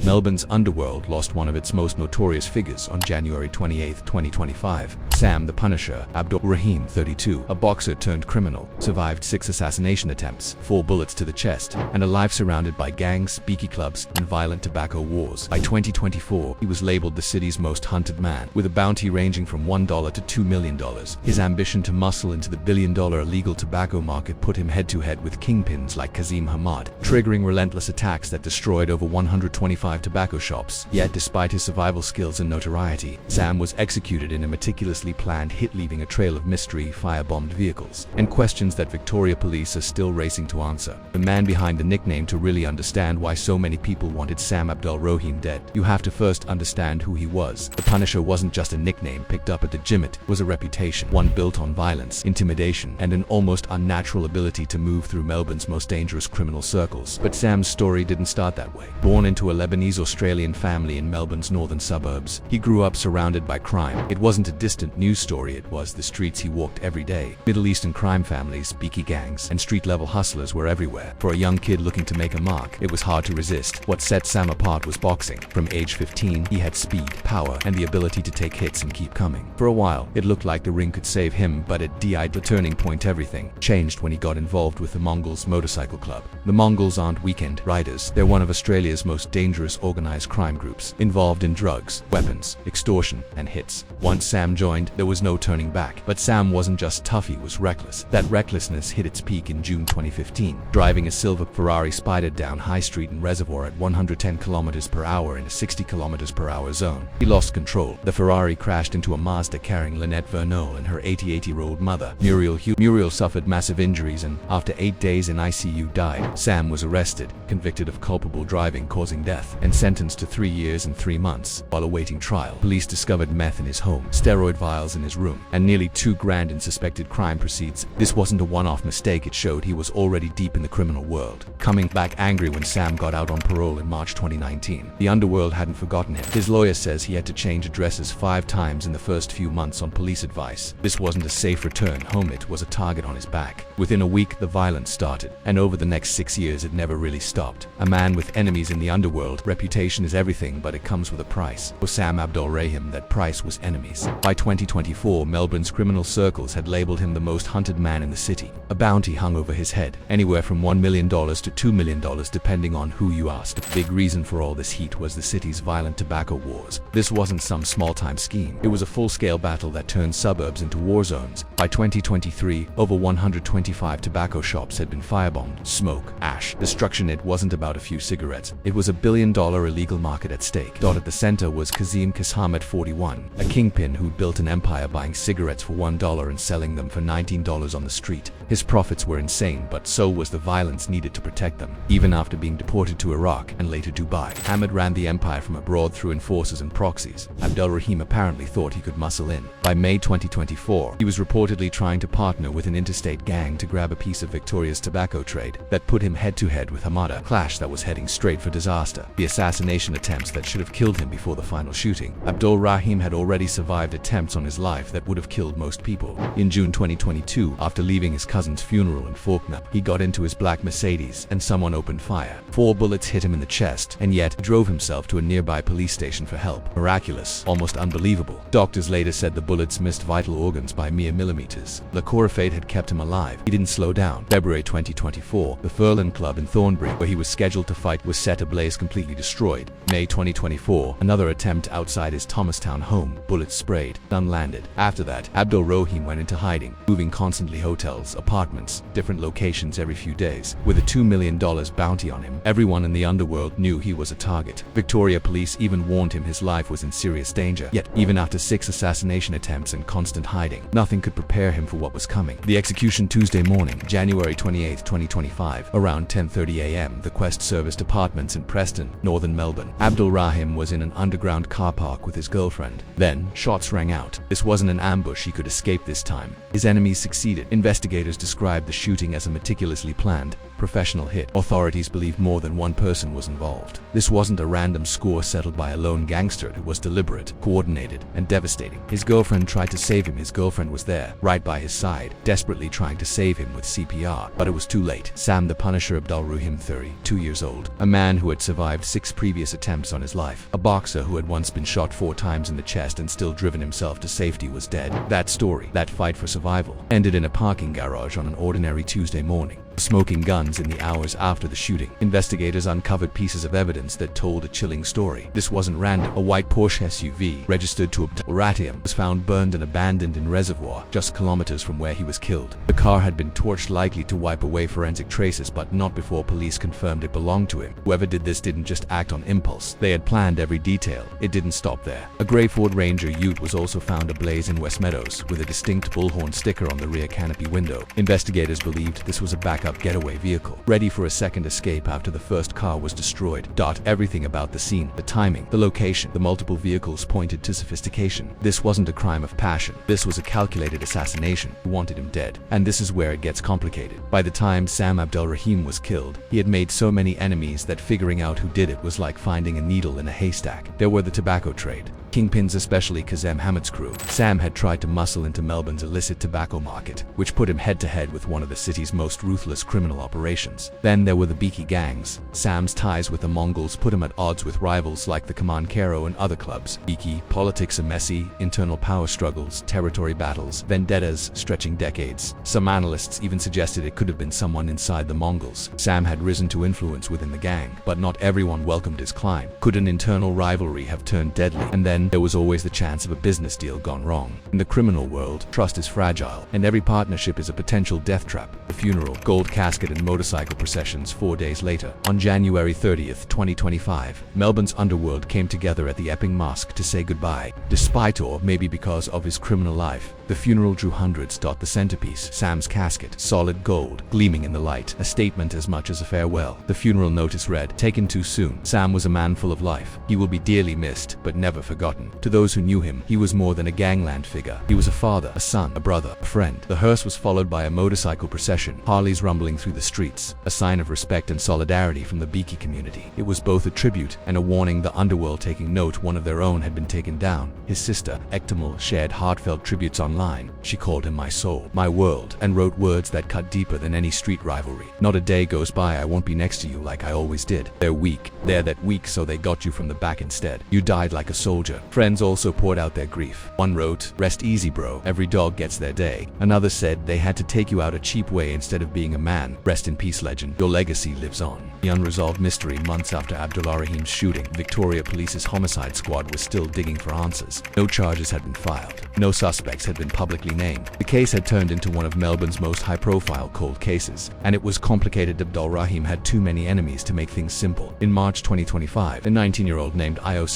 Melbourne's Underworld lost one of its most notorious figures on January 28, 2025. Sam the Punisher Abdulrahim, 32, a boxer turned criminal, survived 6 assassination attempts, 4 bullets to the chest, and a life surrounded by gangs, speakeasy clubs, and violent tobacco wars. By 2024, he was labeled the city's most hunted man, with a bounty ranging from $1 to $2 million. His ambition to muscle into the billion-dollar illegal tobacco market put him head-to-head with kingpins like Kazim Hamad, triggering relentless attacks that destroyed over 125 tobacco shops. Yet, despite his survival skills and notoriety, Sam was executed in a meticulously planned hit, leaving a trail of mystery, firebombed vehicles, and questions that Victoria police are still racing to answer. The man behind the nickname. To really understand why so many people wanted Sam Abdulrahim dead, you have to first understand who he was. The Punisher wasn't just a nickname picked up at the gym, it was a reputation, one built on violence, intimidation, and an almost unnatural ability to move through Melbourne's most dangerous criminal circles. But Sam's story didn't start that way. Born into a Lebanese-Australian family in Melbourne's northern suburbs, he grew up surrounded by crime. It wasn't a distant news story, it was the streets he walked every day. Middle Eastern crime families, speakeasy gangs, and street-level hustlers were everywhere. For a young kid looking to make a mark, it was hard to resist. What set Sam apart was boxing. From age 15, he had speed, power, and the ability to take hits and keep coming. For a while, it looked like the ring could save him, but at the turning point, everything changed when he got involved with the Mongols Motorcycle Club. The Mongols aren't weekend riders. They're one of Australia's most dangerous organized crime groups, involved in drugs, weapons, extortion, and hits. Once Sam joined, there was no turning back. But Sam wasn't just tough, he was reckless. That recklessness hit its peak in June 2015, driving a silver Ferrari spidered down High Street in Reservoir at 110 km per hour in a 60 km per hour zone. He lost control. The Ferrari crashed into a Mazda carrying Lynette Vernot and her 88-year-old mother, Muriel Hugh. Muriel suffered massive injuries and, after 8 days in ICU, died. Sam was arrested, convicted of culpable driving causing death, and sentenced to 3 years and 3 months. While awaiting trial, police discovered meth in his home, steroid vials in his room, and nearly $2 grand in suspected crime proceeds. This wasn't a one-off mistake, it showed he was already deep in the criminal world. Coming back angry when Sam got out on parole in March 2019. The Underworld hadn't forgotten him. His lawyer says he had to change addresses 5 times in the first few months on police advice. This wasn't a safe return home, it was a target on his back. Within a week, the violence started, and over the next 6 years it never really stopped. A man with enemies in the Underworld. Reputation is everything, but it comes with a price. For Sam Abdulrahim, that price was enemies. By 2024, Melbourne's criminal circles had labeled him the most hunted man in the city. A bounty hung over his head, anywhere from $1 million to $2 million depending on who you asked. The big reason for all this heat was the city's violent tobacco wars. This wasn't some small-time scheme. It was a full-scale battle that turned suburbs into war zones. By 2023, over 125 tobacco shops had been firebombed. Smoke, ash, destruction. It wasn't about a few cigarettes. It was a billion-dollar illegal market at stake. At the center was Kazim Hamad, 41, a kingpin who'd built an empire buying cigarettes for $1 and selling them for $19 on the street. His profits were insane, but so was the violence needed to protect them. Even after being deported to Iraq and later Dubai, Hamad ran the empire from abroad through enforcers and proxies. Abdulrahim apparently thought he could muscle in. By May 2024, he was reportedly trying to partner with an interstate gang to grab a piece of Victoria's tobacco trade. That put him head-to-head with Hamad, a clash that was heading straight for disaster. The assassination attempts that should have killed him before the final shooting. Abdulrahim had already survived attempts on his life that would have killed most people. In June 2022, after leaving his cousin's funeral in Faulkner, he got into his black Mercedes and someone opened fire. 4 bullets hit him in the chest, and yet he drove himself to a nearby police station for help. Miraculous, almost unbelievable. Doctors later said the bullets missed vital organs by mere millimeters. The core of fate had kept him alive. He didn't slow down. February 2024, the Furlan Club in Thornbury, where he was scheduled to fight, was set ablaze, completely destroyed. May 2024, another attempt outside his Thomastown home. Bullets sprayed, none landed. After that, Abdulrahim went into hiding, moving constantly hotels, apartments, different locations every few days. With a $2 million bounty on him, everyone in the Underworld knew he was a target. Victoria police even warned him his life was in serious danger. Yet, even after 6 assassination attempts and constant hiding, nothing could prepare him for what was coming. The execution Tuesday morning, January 28, 2025, around 10:30 a.m., the Quest Service Apartments in Preston, northern Melbourne. Abdulrahim was in an underground car park with his girlfriend. Then, shots rang out. This wasn't an ambush, he could escape this time. His enemies succeeded. Investigators described the shooting as a meticulously planned, professional hit. Authorities believed more than one person was involved. This wasn't a random score settled by a lone gangster. It was deliberate, coordinated, and devastating. His girlfriend tried to save him. His girlfriend was there, right by his side, desperately trying to save him with CPR. But it was too late. Sam the Punisher Abdulrahim, 32 years old, a man who had survived 6 previous attempts on his life, a boxer who had once been shot 4 times in the chest and still driven himself to safety, was dead. That story, that fight for survival, ended in a parking garage on an ordinary Tuesday morning. Smoking guns in the hours after the shooting, investigators uncovered pieces of evidence that told a chilling story. This wasn't random. A white Porsche SUV, registered to Abdulrahim, was found burned and abandoned in reservoir, just kilometers from where he was killed. The car had been torched, likely to wipe away forensic traces, but not before police confirmed it belonged to him. Whoever did this didn't just act on impulse. They had planned every detail. It didn't stop there. A gray Ford Ranger Ute was also found ablaze in West Meadows, with a distinct bullhorn sticker on the rear canopy window. Investigators believed this was a backup getaway vehicle, ready for a second escape after the first car was destroyed. Everything about the scene, the timing, the location, the multiple vehicles pointed to sophistication. This wasn't a crime of passion. This was a calculated assassination. Who wanted him dead? And this is where it gets complicated. By the time Sam Abdulrahim was killed, he had made so many enemies that figuring out who did it was like finding a needle in a haystack. There were the tobacco trade, kingpins, especially Kazem Hamid's crew. Sam had tried to muscle into Melbourne's illicit tobacco market, which put him head-to-head with one of the city's most ruthless criminal operations. Then there were the Beaky gangs. Sam's ties with the Mongols put him at odds with rivals like the Kamankero and other clubs. Beaky politics are messy, internal power struggles, territory battles, vendettas stretching decades. Some analysts even suggested it could have been someone inside the Mongols. Sam had risen to influence within the gang, but not everyone welcomed his climb. Could an internal rivalry have turned deadly? And then there was always the chance of a business deal gone wrong. In the criminal world, trust is fragile, and every partnership is a potential death trap. The funeral, gold casket, and motorcycle processions 4 days later. On January 30th, 2025, Melbourne's Underworld came together at the Epping Mosque to say goodbye. Despite, or maybe because of, his criminal life, the funeral drew hundreds. The centerpiece, Sam's casket, solid gold, gleaming in the light, a statement as much as a farewell. The funeral notice read, "Taken too soon. Sam was a man full of life. He will be dearly missed, but never forgotten." To those who knew him, he was more than a gangland figure. He was a father, a son, a brother, a friend. The hearse was followed by a motorcycle procession, Harleys rumbling through the streets, a sign of respect and solidarity from the Beaky community. It was both a tribute and a warning. The Underworld taking note one of their own had been taken down. His sister, Ektamal, shared heartfelt tributes online. She called him my soul, my world, and wrote words that cut deeper than any street rivalry. "Not a day goes by I won't be next to you like I always did. They're weak. They're that weak, so they got you from the back instead. You died like a soldier." Friends also poured out their grief. One wrote, "Rest easy, bro. Every dog gets their day." Another said, "They had to take you out a cheap way instead of being a man. Rest in peace, legend. Your legacy lives on." The unresolved mystery. Months after Abdulrahim's shooting, Victoria Police's homicide squad was still digging for answers. No charges had been filed. No suspects had been publicly named. The case had turned into one of Melbourne's most high-profile cold cases, and it was complicated. Abdulrahim had too many enemies to make things simple. In March 2025, a 19-year-old named Io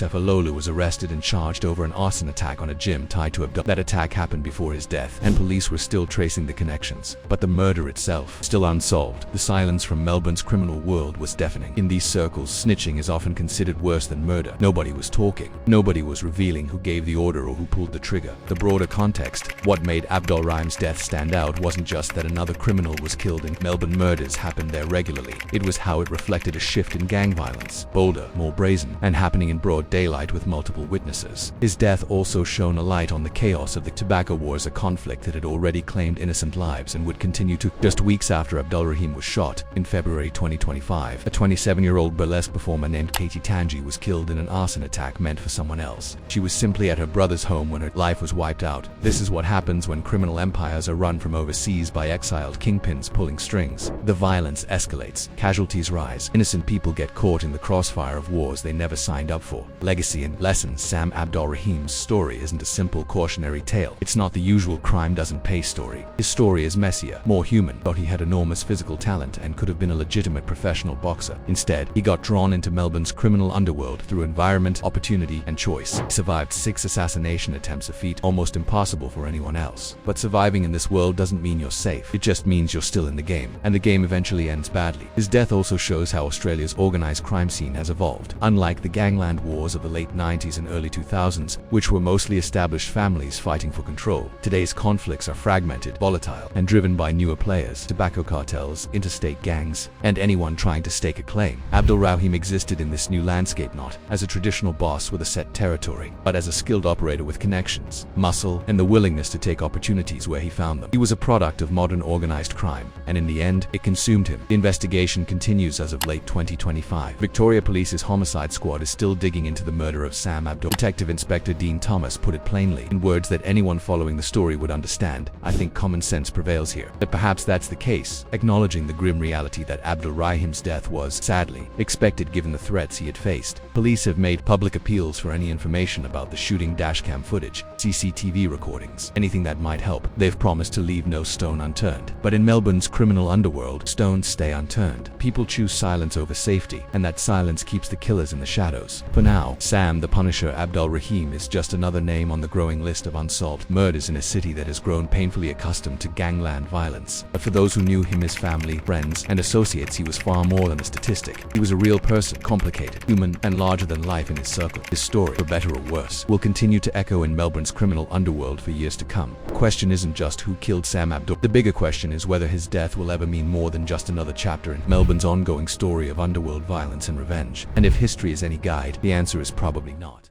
was arrested and charged over an arson attack on a gym tied to Abdul. That attack happened before his death, and police were still tracing the connections. But the murder itself, still unsolved. The silence from Melbourne's criminal world was deafening. In these circles, snitching is often considered worse than murder. Nobody was talking. Nobody was revealing who gave the order or who pulled the trigger. The broader context, what made Abdulrahim's death stand out, wasn't just that another criminal was killed in Melbourne. Murders happened there regularly. It was how it reflected a shift in gang violence, bolder, more brazen, and happening in broad daylight with multiple witnesses. His death also shone a light on the chaos of the tobacco wars, a conflict that had already claimed innocent lives and would continue to. Just weeks after Abdulrahim was shot, in February 2025, a 27-year-old burlesque performer named Katie Tanji was killed in an arson attack meant for someone else. She was simply at her brother's home when her life was wiped out. This is what happens when criminal empires are run from overseas by exiled kingpins pulling strings. The violence escalates, casualties rise, innocent people get caught in the crossfire of wars they never signed up for. Legacy and lessons. Sam Abdulrahim's story isn't a simple cautionary tale. It's not the usual crime doesn't pay story. His story is messier, more human. But he had enormous physical talent and could have been a legitimate professional boxer. Instead, he got drawn into Melbourne's criminal underworld through environment, opportunity, and choice. He survived 6 assassination attempts, a feat almost impossible for yourself or anyone else. But surviving in this world doesn't mean you're safe. It just means you're still in the game, and the game eventually ends badly. His death also shows how Australia's organized crime scene has evolved. Unlike the gangland wars of the late 90s and early 2000s, which were mostly established families fighting for control, today's conflicts are fragmented, volatile, and driven by newer players, tobacco cartels, interstate gangs, and anyone trying to stake a claim. Abdulrahim existed in this new landscape not as a traditional boss with a set territory, but as a skilled operator with connections, muscle, and the willingness to take opportunities where he found them. He was a product of modern organized crime, and in the end, it consumed him. The investigation continues as of late 2025. Victoria Police's homicide squad is still digging into the murder of Sam Abdul. Detective Inspector Dean Thomas put it plainly, in words that anyone following the story would understand. I think common sense prevails here. But perhaps that's the case, acknowledging the grim reality that Abdulrahim's death was, sadly, expected given the threats he had faced. Police have made public appeals for any information about the shooting, dashcam footage, CCTV recordings, anything that might help. They've promised to leave no stone unturned. But in Melbourne's criminal underworld, stones stay unturned. People choose silence over safety, and that silence keeps the killers in the shadows. For now, Sam the Punisher Abdulrahim is just another name on the growing list of unsolved murders in a city that has grown painfully accustomed to gangland violence. But for those who knew him, his family, friends, and associates, he was far more than a statistic. He was a real person, complicated, human, and larger than life in his circle. His story, for better or worse, will continue to echo in Melbourne's criminal underworld for years to come. The question isn't just who killed Sam Abdul. The bigger question is whether his death will ever mean more than just another chapter in Melbourne's ongoing story of underworld violence and revenge. And if history is any guide, the answer is probably not.